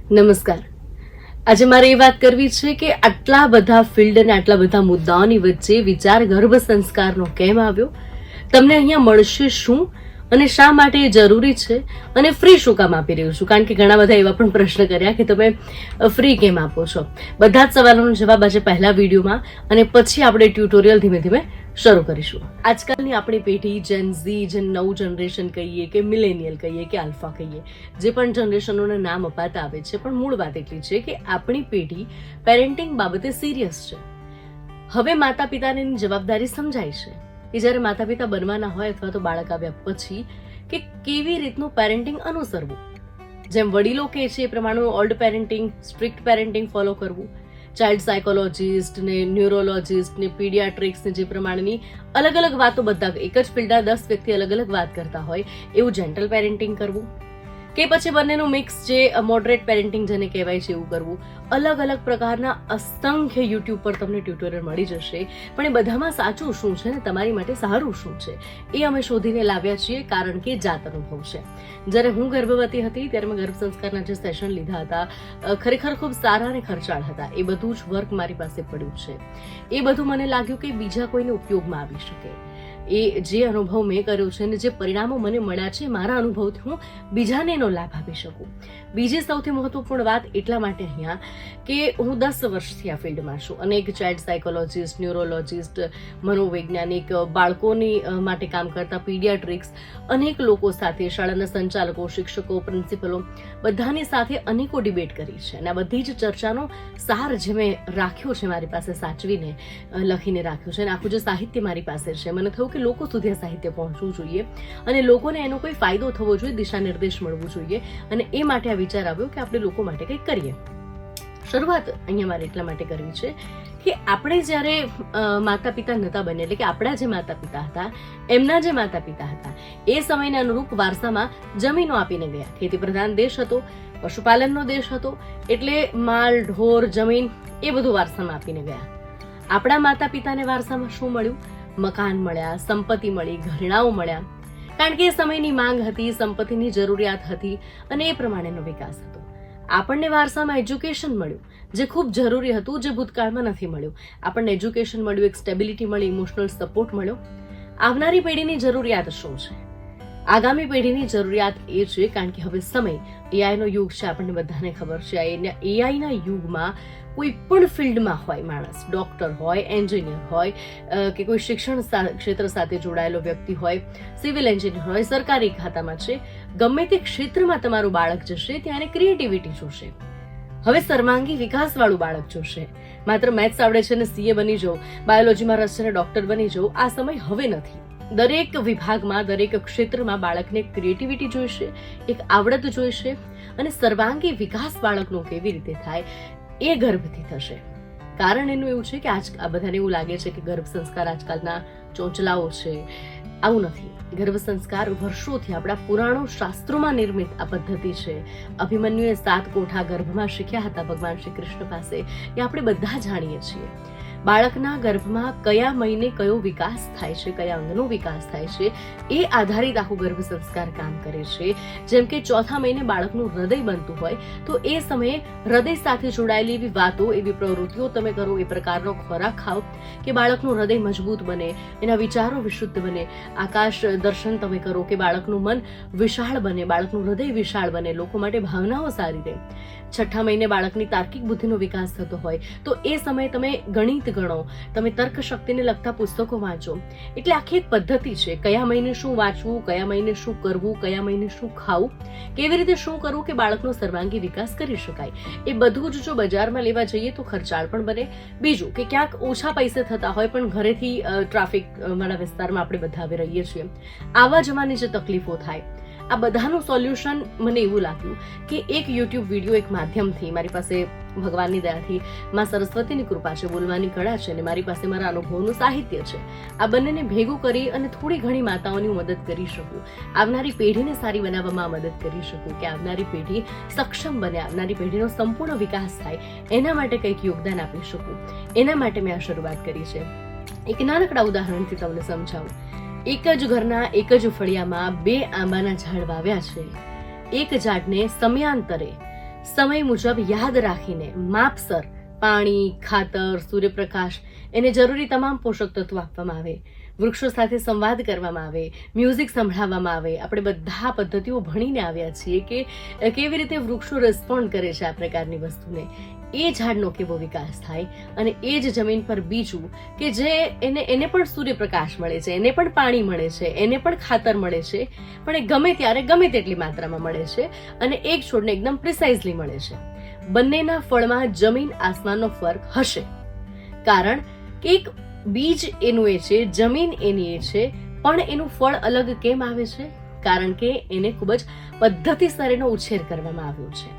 નમસ્કાર. આજે મારે એ વાત કરવી છે કે આટલા બધા ફિલ્ડ અને આટલા બધા મુદ્દાઓની વચ્ચે વિચાર ગર્ભ સંસ્કારનો કેમ આવ્યો, તમને અહીંયા મળશે શું અને શા માટે એ જરૂરી છે અને ફ્રી શું કામ આપી રહ્યું છું. કારણ કે ઘણા બધા એવા પણ પ્રશ્ન કર્યા કે તમે ફ્રી કેમ આપો છો. બધા જ સવાલોનો જવાબ આજે પહેલા વિડીયોમાં અને પછી આપણે ટ્યુટોરિયલ ધીમે ધીમે શરૂ કરીશું. આજકાલની આપણી પેઢી જેન ઝી, જે નવું જનરેશન કહીએ કે મિલેનિયલ કહીએ કે આલ્ફા કહીએ, જે પણ જનરેશનોના નામ અપાતા આવે છે, પણ મૂળ વાત એટલી છે કે આપણી પેઢી પેરેન્ટિંગ બાબતે સિરિયસ છે. હવે માતા પિતાની જવાબદારી સમજાય છે કે જ્યારે માતા પિતા બનવાના હોય અથવા તો બાળક આવ્યા પછી કે કેવી રીતનું પેરેન્ટિંગ અનુસરવું. જેમ વડીલો કહે છે એ પ્રમાણે old parenting, strict parenting follow કરવું. ચાઇલ્ડ સાયકોલોજીસ્ટ ને ન્યુરોલોજીસ્ટ ને પીડિયાટ્રિક્સ ને જે પ્રમાણેની અલગ અલગ વાતો, બધા એક જ ફિલ્ડના 10 વ્યક્તિ અલગ અલગ વાત કરતા હોય એવું જેન્ટલ પેરેન્ટિંગ કરવું, કે પછી બંનેનું મિક્સ જે મોડરેટ પેરેન્ટિંગ જેને કહેવાય છે એવું કરવું. અલગ અલગ પ્રકારના અસંખ્ય યુટ્યુબ પર તમને ટ્યુટોરિયલ મળી જશે, પણ એ બધામાં સાચું શું છે ને તમારી માટે સારું શું છે એ અમે શોધીને લાવ્યા છીએ, કારણ કે જાત અનુભવ છે. જ્યારે હું ગર્ભવતી હતી ત્યારે મેં ગર્ભ સંસ્કારના જે સેશન લીધા હતા, ખરેખર ખૂબ સારા અને ખર્ચાળ હતા. એ બધું જ વર્ક મારી પાસે પડ્યું છે. એ બધું મને લાગ્યું કે બીજા કોઈને ઉપયોગમાં આવી શકે. એ જે અનુભવ મેં કર્યો છે અને જે પરિણામો મને મળ્યા છે, મારા અનુભવથી હું બીજાને એનો લાભ આપી શકું. બીજી સૌથી મહત્વપૂર્ણ વાત એટલા માટે અહીંયા કે હું 10 વર્ષથી આ ફિલ્ડમાં છું અને એક ચાઇલ્ડ સાયકોલોજીસ્ટ, ન્યુરોલોજીસ્ટ, મનોવૈજ્ઞાનિક, બાળકોની માટે કામ કરતા પીડિયાટ્રિક્સ, અનેક લોકો સાથે, શાળાના સંચાલકો, શિક્ષકો, પ્રિન્સિપલો, બધાની સાથે અનેકો ડિબેટ કરી છે. અને આ બધી જ ચર્ચાનો સાર જે મેં રાખ્યો છે મારી પાસે, સાચવીને લખીને રાખ્યો છે. અને આખું જે સાહિત્ય મારી પાસે છે, મને થયું કે લોકો સુધી આ સાહિત્ય પહોંચવું જોઈએ અને લોકોને એનો કોઈ ફાયદો થવો જોઈએ, દિશા નિર્દેશ મળવું જોઈએ. અને એ માટે આ વિચાર આવ્યો કે આપણે લોકો માટે કંઈક કરીએ. શરૂઆત અહીંયા મારે એટલા માટે કરવી છે કે આપણે જ્યારે માતા પિતા નહોતા બન્યા, એટલે કે આપણા જે માતા પિતા હતા, એમના જે માતા પિતા હતા, એ સમયને અનુરૂપ વારસામાં જમીનો આપીને ગયા. ખેતી પ્રધાન દેશ હતો, પશુપાલનનો દેશ હતો, એટલે માલ, ઢોર, જમીન એ બધું વારસામાં આપીને ગયા. આપણા માતા પિતાને વારસામાં શું મળ્યું? મકાન મળ્યા, સંપત્તિ મળી, ઘરેણાઓ મળ્યા. કારણ કે એ સમયની માંગ હતી, સંપત્તિની જરૂરિયાત હતી અને એ પ્રમાણેનો વિકાસ હતો. આપણને વારસામાં એજ્યુકેશન મળ્યું, જે ખૂબ જરૂરી હતું, જે ભૂતકાળમાં નથી મળ્યું. આપણને એજ્યુકેશન મળ્યું, એક સ્ટેબિલિટી મળી, ઇમોશનલ સપોર્ટ મળ્યો. આવનારી પેઢીની જરૂરિયાત શું છે? આગામી પેઢીની જરૂરિયાત એ છે, કારણ કે હવે સમય એઆઈનો યુગ છે, આપણને બધાને ખબર છે. એઆઈના યુગમાં કોઈ પણ ફિલ્ડમાં હોય માણસ, ડોક્ટર હોય, એન્જિનિયર હોય, કે કોઈ શિક્ષણ ક્ષેત્ર સાથે જોડાયેલો વ્યક્તિ હોય, સિવિલ એન્જિનિયર હોય, સરકારી ખાતામાં છે, ગમે તે ક્ષેત્રમાં તમારું બાળક જશે ત્યાં એને ક્રિએટિવિટી જોશે. હવે સર્વાંગી વિકાસવાળું બાળક જોશે. માત્ર મેથ્સ આવડે છે ને સીએ બની જાઓ, બાયોલોજીમાં રસ છે ને ડોક્ટર બની જાઓ, આ સમય હવે નથી. દરેક વિભાગમાં, દરેક ક્ષેત્રમાં બાળકને ક્રિએટિવિટી જોઈશે, એક આવડત જોઈશે. અને સર્વાંગી વિકાસ બાળકનો કેવી રીતે થાય એ ગર્ભથી થશે. કારણ એનું એવું છે કે આ બધાને એવું લાગે છે કે ગર્ભ સંસ્કાર આજકાલના ચોંચલાઓ છે. આવું નથી. ગર્ભ સંસ્કાર વર્ષોથી આપણા પુરાણો શાસ્ત્રોમાં નિર્મિત આ પદ્ધતિ છે. અભિમન્યુએ 7 કોઠા ગર્ભમાં શીખ્યા હતા ભગવાન શ્રી કૃષ્ણ પાસે, એ આપણે બધા જાણીએ છીએ. બાળકના ગર્ભમાં કયા મહિને કયો વિકાસ થાય છે, કયા અંગનો વિકાસ થાય છે, એ આધારિત આખું ગર્ભ સંસ્કાર કામ કરે છે. જેમ કે 4થા મહિને બાળકનું હૃદય બનતું હોય તો એ સમયે હૃદય સાથે જોડાયેલી એવી વાતો, એવી પ્રવૃત્તિઓ તમે કરો, એ પ્રકારનો ખોરાક ખાઓ કે બાળકનું હૃદય મજબૂત બને, એના વિચારો વિશુદ્ધ બને. આકાશ દર્શન તમે કરો કે બાળકનું મન વિશાળ બને, બાળકનું હૃદય વિશાળ બને, લોકો માટે ભાવનાઓ સારી રહે. 6થા મહિને બાળકની તાર્કિક બુદ્ધિનો વિકાસ થતો હોય તો એ સમયે તમે ગણિત ગણો, તમે તર્ક શક્તિને લગતા પુસ્તકો વાંચો. એટલે આખી એક પદ્ધતિ છે. કયા મહિને શું વાંચવું, કયા મહિને શું કરવું, કયા મહિને શું ખાવું, કેવી રીતે શું કરવું કે બાળકનો સર્વાંગી વિકાસ કરી શકાય. એ બધું જ જો બજારમાં લેવા જઈએ તો ખર્ચાળ પણ બને. બીજું કે ક્યાંક ઓછા પૈસે થતા હોય પણ ઘરેથી ટ્રાફિક વાળા વિસ્તારમાં આપણે બધા હવે રહીએ છીએ, આવા જવાની જે તકલીફો થાય, આ બધાનું સોલ્યુશન મને એવું લાગ્યું કે એક યુટ્યુબ વિડીયો, એક માધ્યમથી, મારી પાસે ભગવાનની દયાથી માં સરસ્વતીની કૃપા છે, બોલવાની કળા છે અને મારી પાસે મારા અનુભવનું સાહિત્ય છે. આ બંનેને ભેગું કરી અને થોડી ઘણી માતાઓની મદદ કરી શકું, આવનારી પેઢીને સારી બનાવવામાં મદદ કરી શકું, કે આવનારી પેઢી સક્ષમ બને, આવનારી પેઢીનો સંપૂર્ણ વિકાસ થાય, એના માટે કંઈક યોગદાન આપી શકું. એના માટે મેં આ શરૂઆત કરી છે. એક નાનકડા ઉદાહરણથી તમને સમજાવું. એક જ ઘરના એક જ ફળિયામાં 2 આંબાના ઝાડ વાવ્યા છે. એક ઝાડને સમયાંતરે સમય મુજબ યાદ રાખીને માપસર પાણી, ખાતર, સૂર્યપ્રકાશ એને જરૂરી તમામ પોષક તત્વો આપવામાં આવે, વૃક્ષો સાથે સંવાદ કરવામાં આવે, મ્યુઝિક સંભળાવવામાં આવે. આપણે બધા પદ્ધતિઓ ભણીને આવ્યા છીએ કે કેવી રીતે વૃક્ષો રિસ્પોન્ડ કરે છે આ પ્રકારની વસ્તુને. એ ઝાડનો કેવો વિકાસ થાય અને એ જ જમીન પર બીજું કે જે એને પણ સૂર્યપ્રકાશ મળે છે, એને પણ પાણી મળે છે, એને પણ ખાતર મળે છે, પણ એ ગમે ત્યારે ગમે તેટલી માત્રામાં મળે છે અને એક છોડને એકદમ પ્રિસાઇઝલી મળે છે. બંનેના ફળમાં જમીન આસમાનનો ફરક હશે, કારણ કે એક બીજ એનું એ છે, જમીન એની એ છે, પણ એનું ફળ અલગ કેમ આવે છે? કારણ કે એને ખૂબ જ પદ્ધતિસર એનો ઉછેર કરવામાં આવ્યો છે.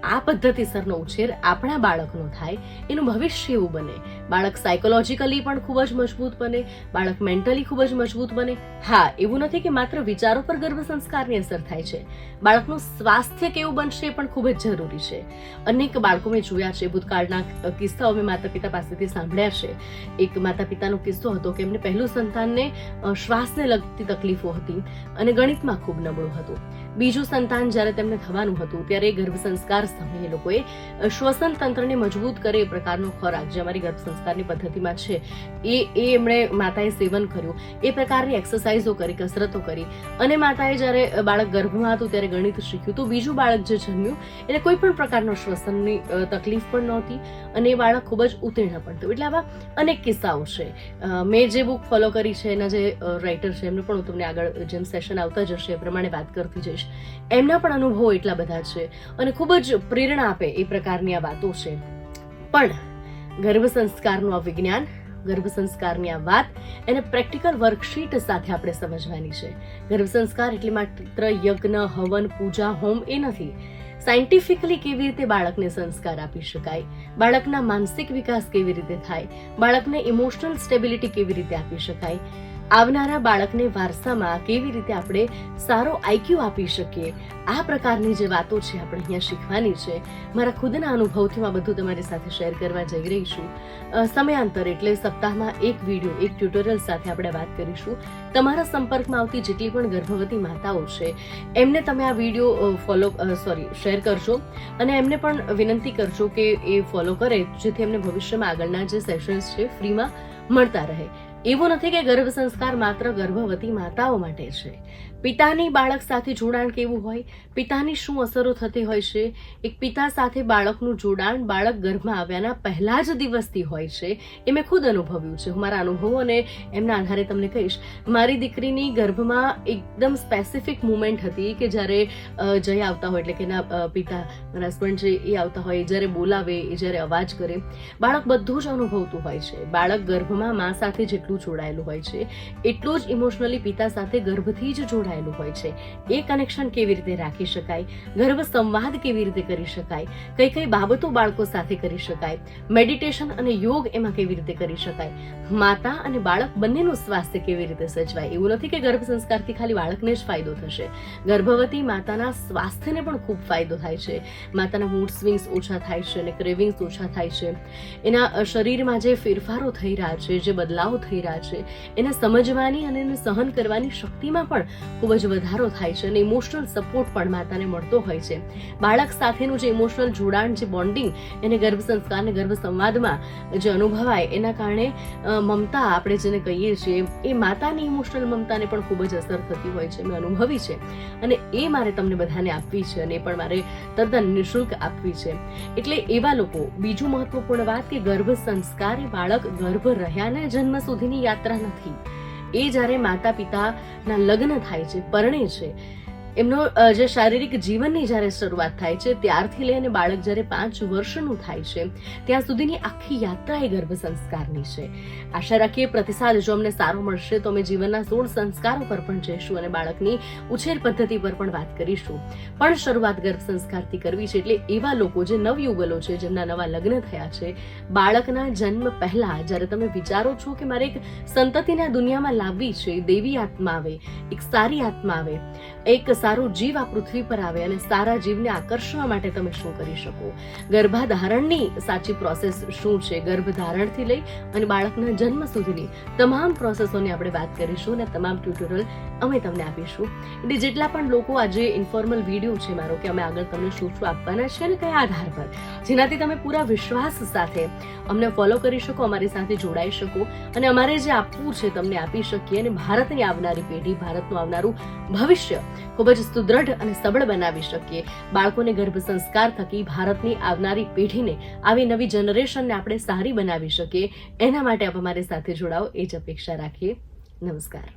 આ પદ્ધતિસરનો ઉછેર આપણા બાળકનો થાય, એનું ભવિષ્ય એવું બને. બાળક સાયકોલોજીકલી પણ ખૂબ જ મજબૂત બને, બાળક મેન્ટલી ખૂબ જ મજબૂત બને. હા, એવું નથી કે માત્ર વિચારો પર ગર્ભ સંસ્કારની અસર થાય છે, બાળકનું સ્વાસ્થ્ય કેવું બનશે એ પણ ખૂબ જ જરૂરી છે. અનેક બાળકો મેં જોયા છે, ભૂતકાળના કિસ્સાઓ મેં માતા પિતા પાસેથી સાંભળ્યા છે. એક માતા પિતાનો કિસ્સો હતો કે એમને પહેલું સંતાનને શ્વાસને લગતી તકલીફો હતી અને ગણિતમાં ખૂબ નબળું હતું. બીજું સંતાન જ્યારે તેમને થવાનું હતું ત્યારે ગર્ભ સંસ્કાર સમયે લોકોએ શ્વસન તંત્રને મજબૂત કરે એ પ્રકારનો ખોરાક જે અમારી ગર્ભ સંસ્કારની પદ્ધતિમાં છે એ એમણે માતાએ સેવન કર્યું, એ પ્રકારની એક્સરસાઇઝો કરી, કસરતો કરી અને માતાએ જ્યારે બાળક ગર્ભમાં હતું ત્યારે ગણિત શીખ્યું. તો બીજું બાળક જે જન્મ્યું એને કોઈ પણ પ્રકારનો શ્વસનની તકલીફ પણ નહોતી અને એ બાળક ખૂબ જ ઉત્તીર્ણ પણ થયું. એટલે આવા અનેક કિસ્સાઓ છે. મેં જે બુક ફોલો કરી છે એના જે રાઇટર છે એમને પણ હું તમને આગળ જેમ સેશન આવતા જશે એ પ્રમાણે વાત કરતી જઈશ. એમના પણ અનુભવો એટલા બધા છે અને ખૂબ જ પ્રેરણા આપે એ પ્રકારની આ વાતો છે. પણ ગર્ભ સંસ્કારનું આ વિજ્ઞાન, ગર્ભ સંસ્કારની આ વાત એને પ્રેક્ટિકલ વર્કશીટ સાથે આપણે સમજવાની છે. ગર્ભ સંસ્કાર એટલે માત્ર યજ્ઞ, હવન, પૂજા, હોમ એ નથી. સાયન્ટિફિકલી કેવી રીતે બાળકને સંસ્કાર આપી શકાય, બાળકના માનસિક વિકાસ કેવી રીતે થાય, બાળકને ઇમોશનલ સ્ટેબિલિટી કેવી રીતે આપી શકાય, આવનારા બાળકને વારસામાં કેવી રીતે આપણે સારો આઈક્યુ આપી શકીએ, આ પ્રકારની જે વાતો છે આપણે અહીંયા શીખવાની છે. મારા ખુદના અનુભવથી હું આ બધું તમારી સાથે શેર કરવા જઈ રહી છું. સમયાંતર એટલે સપ્તાહમાં એક વિડીયો, એક ટ્યુટોરિયલ સાથે આપણે વાત કરીશું. તમારા સંપર્કમાં આવતી જેટલી પણ ગર્ભવતી માતાઓ છે એમને તમે આ વિડીયો શેર કરજો અને એમને પણ વિનંતી કરજો કે એ ફોલો કરે, જેથી એમને ભવિષ્યમાં આગળના જે સેશન્સ છે ફ્રીમાં મળતા રહે. એવું નથી કે ગર્ભ સંસ્કાર માત્ર ગર્ભવતી માતાઓ માટે છે. પિતાની બાળક સાથે જોડાણ કેવું હોય, પિતાની શું અસરો થતી હોય છે, એક પિતા સાથે બાળકનું જોડાણ બાળક ગર્ભમાં આવ્યાના પહેલા જ દિવસથી હોય છે, એ મેં ખુદ અનુભવ્યું છે. હું મારા અનુભવો અને એમના આધારે તમને કહીશ. મારી દીકરીની ગર્ભમાં એકદમ સ્પેસિફિક મુમેન્ટ હતી કે જ્યારે જય આવતા હોય, એટલે કે એના પિતા મારા હસબન્ડ છે એ આવતા હોય, જ્યારે બોલાવે, એ જ્યારે અવાજ કરે, બાળક બધું જ અનુભવતું હોય છે. બાળક ગર્ભમાં મા સાથે જેટલું જોડાયેલું હોય છે એટલું જ ઇમોશનલી પિતા સાથે ગર્ભથી જ જોડાયેલું હોય છે. એ કનેક્શન કેવી રીતે રાખી શકાય, ગર્ભ સંવાદ કેવી રીતે કરી શકાય, કઈ કઈ બાબતો બાળકો સાથે કરી શકાય, મેડિટેશન અને યોગ એમાં કેવી રીતે કરી શકાય, માતા અને બાળક બંનેનું સ્વાસ્થ્ય કેવી રીતે સચવાય. એવું નથી કે ગર્ભ સંસ્કારથી ખાલી બાળકને જ ફાયદો થશે, ગર્ભવતી માતાના સ્વાસ્થ્યને પણ ખૂબ ફાયદો થાય છે. માતાના મૂડ સ્વિંગ્સ ઓછા થાય છે અને ક્રેવિંગ્સ ઓછા થાય છે. એના શરીરમાં જે ફેરફારો થઈ રહ્યા છે, જે બદલાવ થઈ રહ્યા છે, એને સમજવાની અને એને સહન કરવાની શક્તિમાં પણ ખૂબ જ વધારો થાય છે અને ઇમોશનલ સપોર્ટ પણ માતાને મળતો હોય છે. બાળક સાથેનું જે ઇમોશનલ જોડાણ, જે બોન્ડિંગ એને ગર્ભ સંસ્કાર અને ગર્ભ સંવાદમાં જે અનુભવાય એના કારણે મમતા આપણે જેને કહીએ છીએ એ માતાની ઇમોશનલ મમતાને પણ ખૂબ જ અસર થતી હોય છે. મેં અનુભવી છે અને એ મારે તમને બધાને આપવી છે અને એ પણ મારે તદ્દન નિઃશુલ્ક આપવી છે. એટલે એવા લોકો, બીજું મહત્વપૂર્ણ વાત કે ગર્ભ સંસ્કાર એ બાળક ગર્ભ રહ્યાના જન્મ સુધીની યાત્રા નથી. એ જ્યારે માતા પિતાના લગ્ન થાય છે, પરણે છે, એમનો જે શારીરિક જીવનની જ્યારે શરૂઆત થાય છે ત્યારથી લઈને બાળક જ્યારે 5 વર્ષનું થાય છે ત્યાં સુધીની આખી યાત્રા એ ગર્ભ સંસ્કારની છે. આશા રાખીએ પ્રતિસાદ જો અમને સારો મળશે તો અમે જીવનના 16 સંસ્કારો પર પણ જઈશું અને બાળકની ઉછેર પદ્ધતિ પર પણ વાત કરીશું. પણ શરૂઆત ગર્ભ સંસ્કારથી કરવી છે. એટલે એવા લોકો જે નવયુગલો છે, જેમના નવા લગ્ન થયા છે, બાળકના જન્મ પહેલા જ્યારે તમે વિચારો છો કે મારે એક સંતતિના દુનિયામાં લાવવી છે, દેવી આત્મા આવે, એક સારી આત્મા આવે, એક સારો જીવ આ પૃથ્વી પર આવે અને સારા જીવને આકર્ષવા માટે તમે શું કરી શકો, ગર્ભાધારણની સાચી પ્રોસેસ શું છે, ગર્ભધારણથી લઈ અને બાળકના જન્મ સુધીની તમામ પ્રોસેસોની આપણે વાત કરીશું અને તમામ ટ્યુટોરિયલ અમે તમને આપીશું. એટલે જેટલા પણ લોકો આજે ઇન્ફોર્મલ વિડીયો છે મારો કે અમે આગળ તમને શું શું આપવાના છે અને કયા આધાર પર, જેનાથી તમે પૂરા વિશ્વાસ સાથે અમને ફોલો કરી શકો, અમારી સાથે જોડાઈ શકો અને અમારે જે આપવું છે તમને આપી શકીએ અને ભારતની આવનારી પેઢી, ભારતનું આવનારું ભવિષ્ય ખૂબ જ સુદૃઢ અને સબળ બનાવી શકીએ. બાળકોને ગર્ભ સંસ્કાર થકી ભારતની આવનારી પેઢીને, આવી નવી જનરેશનને આપણે સારી બનાવી શકીએ. એના માટે આપ અમારી સાથે જોડાઓ એ જ અપેક્ષા રાખીએ. નમસ્કાર.